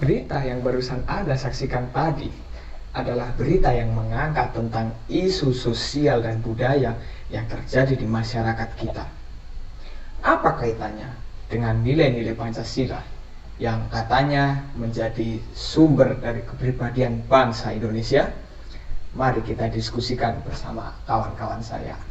Berita yang barusan Anda saksikan tadi adalah berita yang mengangkat tentang isu sosial dan budaya yang terjadi di masyarakat kita. Apa kaitannya dengan nilai-nilai Pancasila yang katanya menjadi sumber dari kepribadian bangsa Indonesia? Mari kita diskusikan bersama kawan-kawan saya.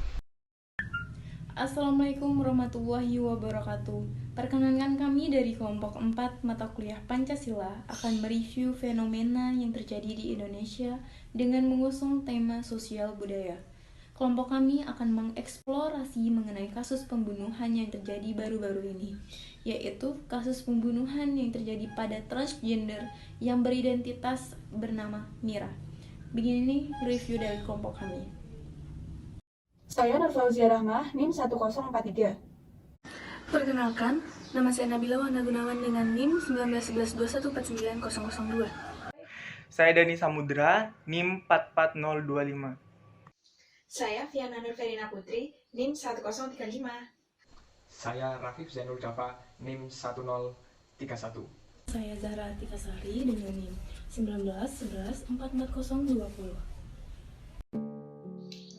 Assalamualaikum warahmatullahi wabarakatuh. Perkenankan kami dari kelompok 4 mata kuliah Pancasila akan mereview fenomena yang terjadi di Indonesia dengan mengusung tema sosial budaya. Kelompok kami akan mengeksplorasi mengenai kasus pembunuhan yang terjadi baru-baru ini, yaitu kasus pembunuhan yang terjadi pada transgender yang beridentitas bernama Mira. Begini review dari kelompok kami. Saya Nur Fauzia Rahmah, NIM 1043. Perkenalkan, nama saya Nabila Wahana Gunawan dengan NIM 19112149.002. Saya Dani Samudra, NIM 44025. Saya Fiana Nurverina Putri, NIM 1035. Saya Rafif Zainul Dafa, NIM 1031. Saya Zahra Atikasari dengan NIM 19114420.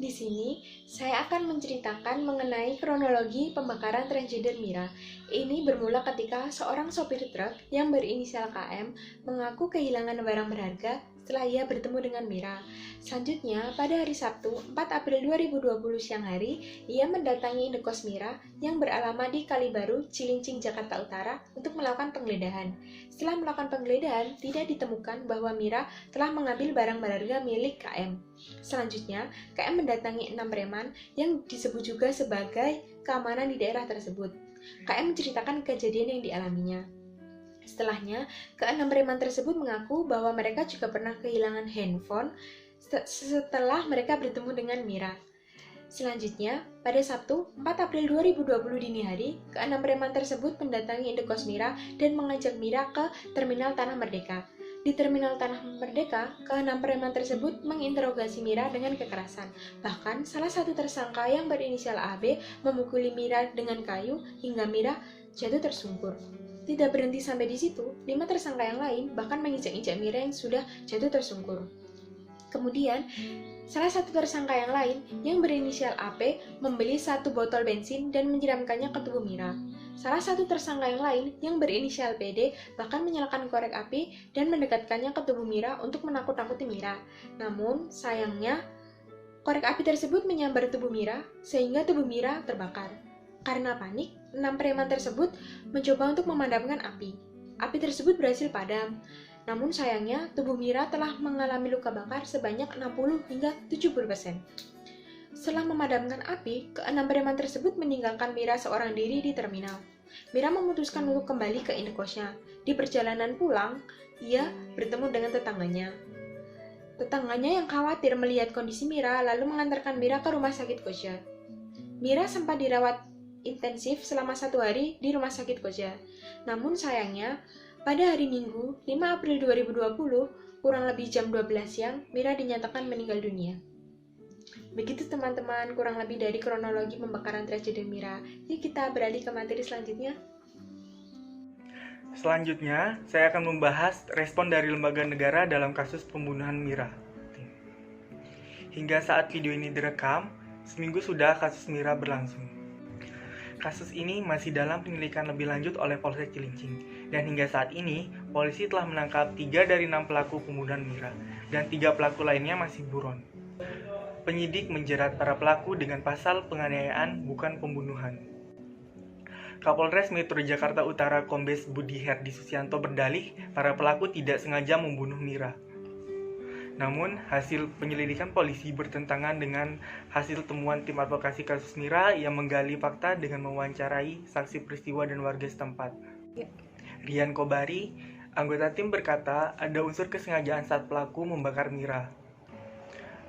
Di sini, saya akan menceritakan mengenai kronologi pembakaran transgender Mira. Ini bermula ketika seorang sopir truk yang berinisial KM mengaku kehilangan barang berharga setelah ia bertemu dengan Mira. Selanjutnya, pada hari Sabtu, 4 April 2020 siang hari, ia mendatangi indekos Mira yang beralamat di Kalibaru, Cilincing, Jakarta Utara untuk melakukan penggeledahan. Setelah melakukan penggeledahan, tidak ditemukan bahwa Mira telah mengambil barang berharga milik KM. Selanjutnya, KM mendatangi 6 preman yang disebut juga sebagai keamanan di daerah tersebut. KM menceritakan kejadian yang dialaminya. Setelahnya, ke-6 preman tersebut mengaku bahwa mereka juga pernah kehilangan handphone setelah mereka bertemu dengan Mira. Selanjutnya, pada Sabtu, 4 April 2020 dini hari, ke-6 preman tersebut mendatangi indekos Mira dan mengajak Mira ke Terminal Tanah Merdeka. Di Terminal Tanah Merdeka, ke-6 preman tersebut menginterogasi Mira dengan kekerasan. Bahkan, salah satu tersangka yang berinisial AB memukuli Mira dengan kayu hingga Mira jatuh tersungkur. Tidak berhenti sampai di situ, 5 tersangka yang lain bahkan menginjak-injak Mira yang sudah jatuh tersungkur. Kemudian, salah satu tersangka yang lain yang berinisial AP membeli 1 botol bensin dan menyiramkannya ke tubuh Mira. Salah satu tersangka yang lain yang berinisial PD bahkan menyalakan korek api dan mendekatkannya ke tubuh Mira untuk menakut-nakuti Mira. Namun, sayangnya, korek api tersebut menyambar tubuh Mira sehingga tubuh Mira terbakar. Karena panik, 6 preman tersebut mencoba untuk memadamkan api. Api tersebut berhasil padam. Namun sayangnya, tubuh Mira telah mengalami luka bakar sebanyak 60 hingga 70%. Setelah memadamkan api, ke-6 preman tersebut meninggalkan Mira seorang diri di terminal. Mira memutuskan untuk kembali ke indekosnya. Di perjalanan pulang, ia bertemu dengan tetangganya. Tetangganya yang khawatir melihat kondisi Mira lalu mengantarkan Mira ke rumah sakit Koja. Mira sempat dirawat intensif selama 1 hari di rumah sakit Koja. Namun sayangnya, pada hari Minggu, 5 April 2020, kurang lebih jam 12 siang, Mira dinyatakan meninggal dunia. Begitu teman-teman, kurang lebih dari kronologi pembakaran transgender Mira. Yuk kita beralih ke materi selanjutnya. Selanjutnya, saya akan membahas respon dari lembaga negara dalam kasus pembunuhan Mira. Hingga saat video ini direkam, seminggu sudah kasus Mira berlangsung. Kasus ini masih dalam penyelidikan lebih lanjut oleh Polsek Cilincing, dan hingga saat ini, polisi telah menangkap 3 dari 6 pelaku pembunuhan Mira, dan 3 pelaku lainnya masih buron. Penyidik menjerat para pelaku dengan pasal penganiayaan bukan pembunuhan. Kapolres Metro Jakarta Utara Kombes Budi Herdi Susianto berdalih para pelaku tidak sengaja membunuh Mira. Namun, hasil penyelidikan polisi bertentangan dengan hasil temuan tim advokasi kasus Mira yang menggali fakta dengan mewawancarai saksi peristiwa dan warga setempat. Rian Kobari, anggota tim berkata ada unsur kesengajaan saat pelaku membakar Mira.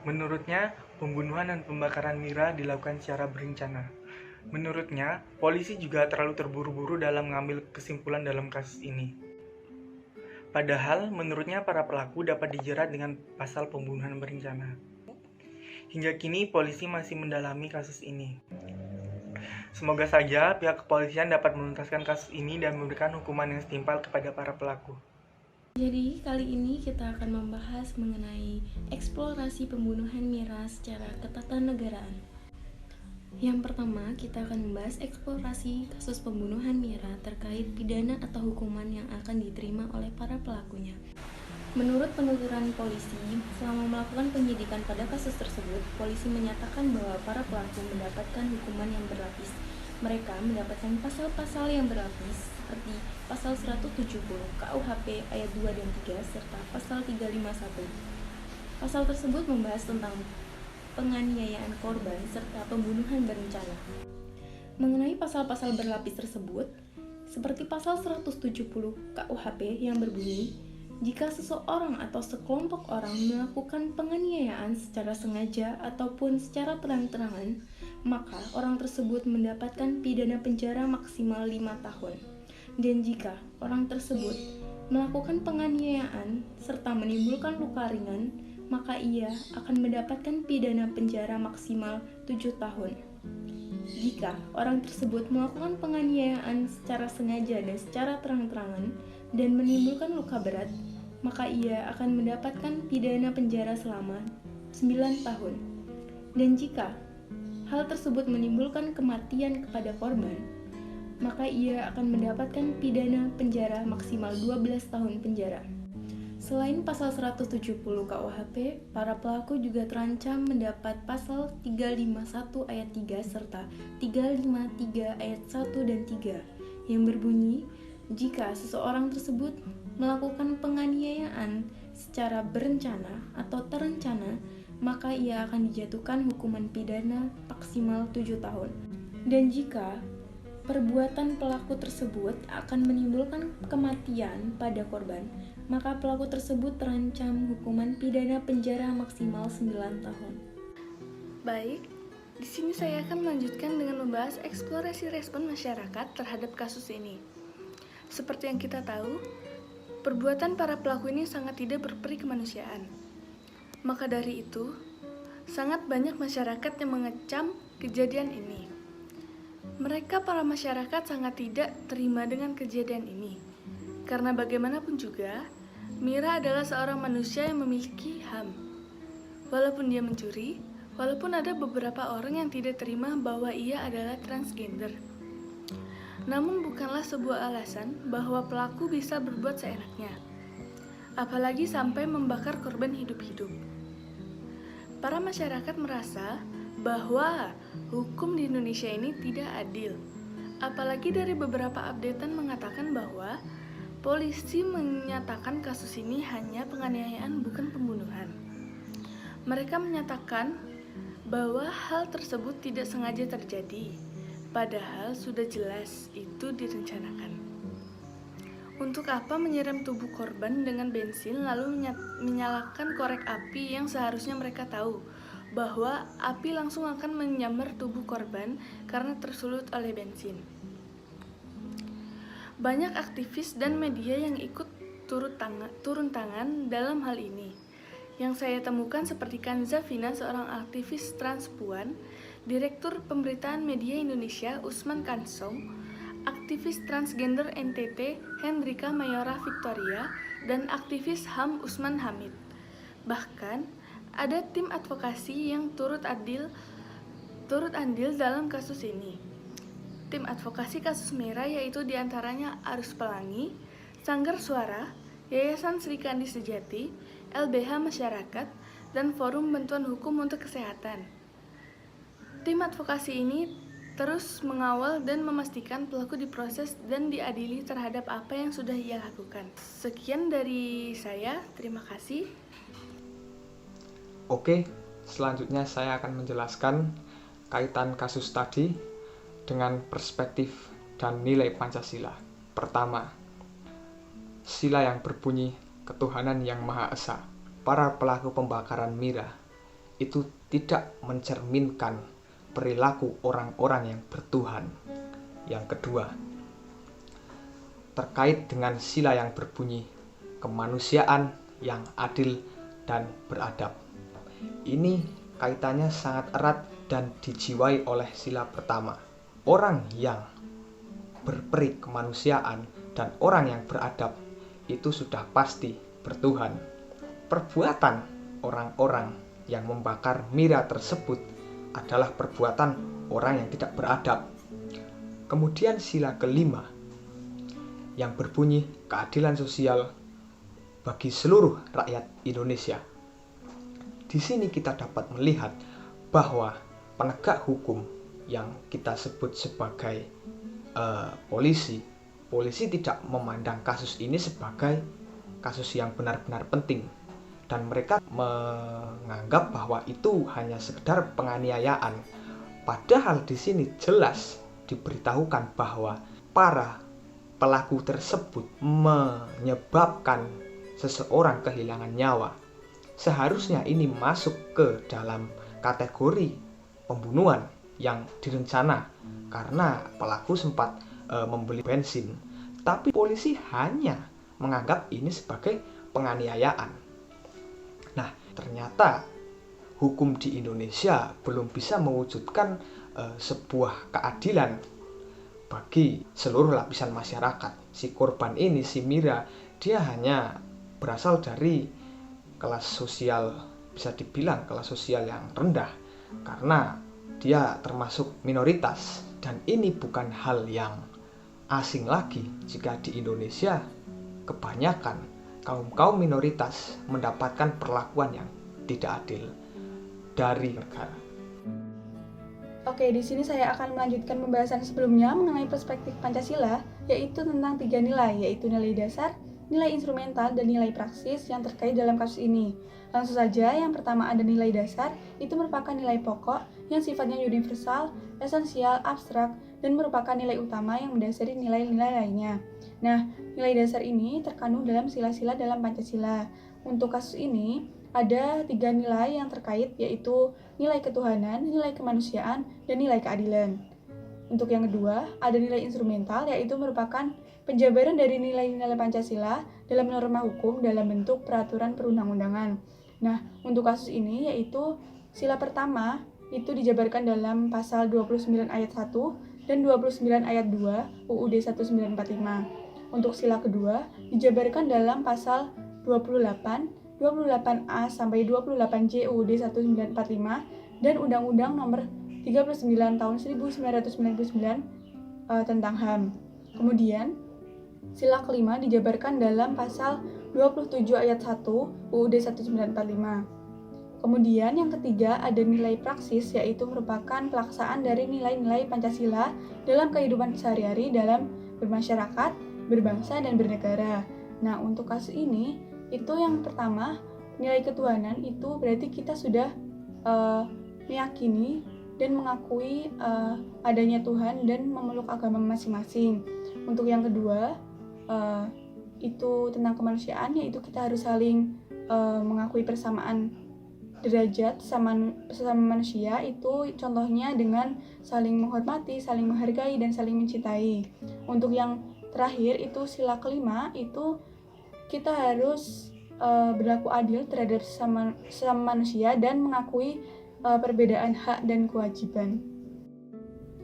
Menurutnya, pembunuhan dan pembakaran Mira dilakukan secara berencana. Menurutnya, polisi juga terlalu terburu-buru dalam mengambil kesimpulan dalam kasus ini. Padahal, menurutnya para pelaku dapat dijerat dengan pasal pembunuhan berencana. Hingga kini, polisi masih mendalami kasus ini. Semoga saja pihak kepolisian dapat menuntaskan kasus ini dan memberikan hukuman yang setimpal kepada para pelaku. Jadi kali ini kita akan membahas mengenai eksplorasi pembunuhan Mira secara ketatanegaraan. Yang pertama, kita akan membahas eksplorasi kasus pembunuhan Mira terkait pidana atau hukuman yang akan diterima oleh para pelakunya. Menurut penuturan polisi, selama melakukan penyidikan pada kasus tersebut, polisi menyatakan bahwa para pelaku mendapatkan hukuman yang berlapis. Mereka mendapatkan pasal-pasal yang berlapis seperti pasal 170 KUHP ayat 2 dan 3 serta pasal 351. Pasal tersebut membahas tentang penganiayaan korban serta pembunuhan berencana. Mengenai pasal-pasal berlapis tersebut, seperti pasal 170 KUHP yang berbunyi, jika seseorang atau sekelompok orang melakukan penganiayaan secara sengaja ataupun secara terang-terangan, maka orang tersebut mendapatkan pidana penjara maksimal 5 tahun. Dan jika orang tersebut melakukan penganiayaan serta menimbulkan luka ringan, maka ia akan mendapatkan pidana penjara maksimal 7 tahun. Jika orang tersebut melakukan penganiayaan secara sengaja dan secara terang-terangan dan menimbulkan luka berat, maka ia akan mendapatkan pidana penjara selama 9 tahun. Dan jika hal tersebut menimbulkan kematian kepada korban, maka ia akan mendapatkan pidana penjara maksimal 12 tahun penjara. Selain pasal 170 KUHP, para pelaku juga terancam mendapat pasal 351 ayat 3 serta 353 ayat 1 dan 3 yang berbunyi, jika seseorang tersebut melakukan penganiayaan secara berencana atau terencana, maka ia akan dijatuhkan hukuman pidana maksimal 7 tahun. Dan jika perbuatan pelaku tersebut akan menimbulkan kematian pada korban, maka pelaku tersebut terancam hukuman pidana penjara maksimal 9 tahun. Baik, di sini saya akan melanjutkan dengan membahas eksplorasi respon masyarakat terhadap kasus ini. Seperti yang kita tahu, perbuatan para pelaku ini sangat tidak berperi kemanusiaan. Maka dari itu, sangat banyak masyarakat yang mengecam kejadian ini. Mereka para masyarakat sangat tidak terima dengan kejadian ini. Karena bagaimanapun juga, Mira adalah seorang manusia yang memiliki HAM. Walaupun dia mencuri, walaupun ada beberapa orang yang tidak terima bahwa ia adalah transgender. Namun bukanlah sebuah alasan bahwa pelaku bisa berbuat seenaknya, apalagi sampai membakar korban hidup-hidup. Para masyarakat merasa bahwa hukum di Indonesia ini tidak adil, apalagi dari beberapa updatean mengatakan bahwa polisi menyatakan kasus ini hanya penganiayaan bukan pembunuhan. Mereka menyatakan bahwa hal tersebut tidak sengaja terjadi, padahal sudah jelas itu direncanakan. Untuk apa menyiram tubuh korban dengan bensin lalu menyalakan korek api yang seharusnya mereka tahu bahwa api langsung akan menyambar tubuh korban karena tersulut oleh bensin. Banyak aktivis dan media yang ikut turun tangan dalam hal ini. Yang saya temukan seperti Kanza Vina, seorang aktivis transpuan, Direktur Pemberitaan Media Indonesia Usman Kansong, aktivis transgender NTT Hendrika Mayora Victoria, dan aktivis HAM Usman Hamid. Bahkan ada tim advokasi yang turut andil dalam kasus ini. Tim advokasi kasus Mira yaitu diantaranya Arus Pelangi, Sanggar Suara, Yayasan Sri Kandi Sejati, LBH Masyarakat, dan Forum Bantuan Hukum untuk Kesehatan. Tim advokasi ini terus mengawal dan memastikan pelaku diproses dan diadili terhadap apa yang sudah ia lakukan. Sekian dari saya, terima kasih. Oke, selanjutnya saya akan menjelaskan kaitan kasus tadi dengan perspektif dan nilai Pancasila. Pertama, sila yang berbunyi ketuhanan yang Maha Esa. Para pelaku pembakaran Mira itu tidak mencerminkan perilaku orang-orang yang bertuhan. Yang kedua, terkait dengan sila yang berbunyi kemanusiaan yang adil dan beradab. Ini kaitannya sangat erat dan dijiwai oleh sila pertama. Orang yang berperi kemanusiaan dan orang yang beradab itu sudah pasti bertuhan. Perbuatan orang-orang yang membakar Mira tersebut adalah perbuatan orang yang tidak beradab. Kemudian sila kelima yang berbunyi keadilan sosial bagi seluruh rakyat Indonesia. Di sini kita dapat melihat bahwa penegak hukum yang kita sebut sebagai polisi tidak memandang kasus ini sebagai kasus yang benar-benar penting, dan mereka menganggap bahwa itu hanya sekedar penganiayaan. Padahal di sini jelas diberitahukan bahwa para pelaku tersebut menyebabkan seseorang kehilangan nyawa. Seharusnya ini masuk ke dalam kategori pembunuhan yang direncana karena pelaku sempat membeli bensin. Tapi polisi hanya menganggap ini sebagai penganiayaan. Nah, ternyata hukum di Indonesia belum bisa mewujudkan sebuah keadilan bagi seluruh lapisan masyarakat. Si korban ini, si Mira, dia hanya berasal dari kelas sosial, bisa dibilang kelas sosial yang rendah, karena dia termasuk minoritas. Dan ini bukan hal yang asing lagi jika di Indonesia kebanyakan kaum minoritas mendapatkan perlakuan yang tidak adil dari negara. Oke, di sini saya akan melanjutkan pembahasan sebelumnya mengenai perspektif Pancasila, yaitu tentang 3 nilai, yaitu nilai dasar, nilai instrumental, dan nilai praksis yang terkait dalam kasus ini. Langsung saja, yang pertama ada nilai dasar, itu merupakan nilai pokok yang sifatnya universal, esensial, abstrak, dan merupakan nilai utama yang mendasari nilai-nilai lainnya. Nah, nilai dasar ini terkandung dalam sila-sila dalam Pancasila. Untuk kasus ini, ada 3 nilai yang terkait, yaitu nilai ketuhanan, nilai kemanusiaan, dan nilai keadilan. Untuk yang kedua, ada nilai instrumental, yaitu merupakan penjabaran dari nilai-nilai Pancasila dalam norma hukum dalam bentuk peraturan perundang-undangan. Nah, untuk kasus ini yaitu sila pertama itu dijabarkan dalam pasal 29 ayat 1 dan 29 ayat 2 UUD 1945. Untuk sila kedua dijabarkan dalam pasal 28, 28A sampai 28J UUD 1945 dan Undang-Undang Nomor 39 tahun 1999 tentang HAM. Kemudian, sila kelima dijabarkan dalam pasal 27 ayat 1 UUD 1945. Kemudian yang ketiga ada nilai praksis, yaitu merupakan pelaksanaan dari nilai-nilai Pancasila dalam kehidupan sehari-hari dalam bermasyarakat, berbangsa, dan bernegara. Nah, untuk kasus ini, itu yang pertama, nilai ketuhanan itu berarti kita sudah meyakini dan mengakui adanya Tuhan dan memeluk agama masing-masing. Untuk yang kedua, itu tentang kemanusiaan, yaitu kita harus saling mengakui persamaan derajat sesama manusia, itu contohnya dengan saling menghormati, saling menghargai, dan saling mencintai. Untuk yang terakhir itu sila kelima, itu kita harus berlaku adil terhadap sesama manusia dan mengakui perbedaan hak dan kewajiban.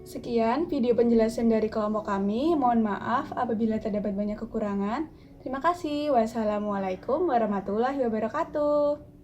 Sekian video penjelasan dari kelompok kami. Mohon maaf apabila terdapat banyak kekurangan. Terima kasih. Wassalamualaikum warahmatullahi wabarakatuh.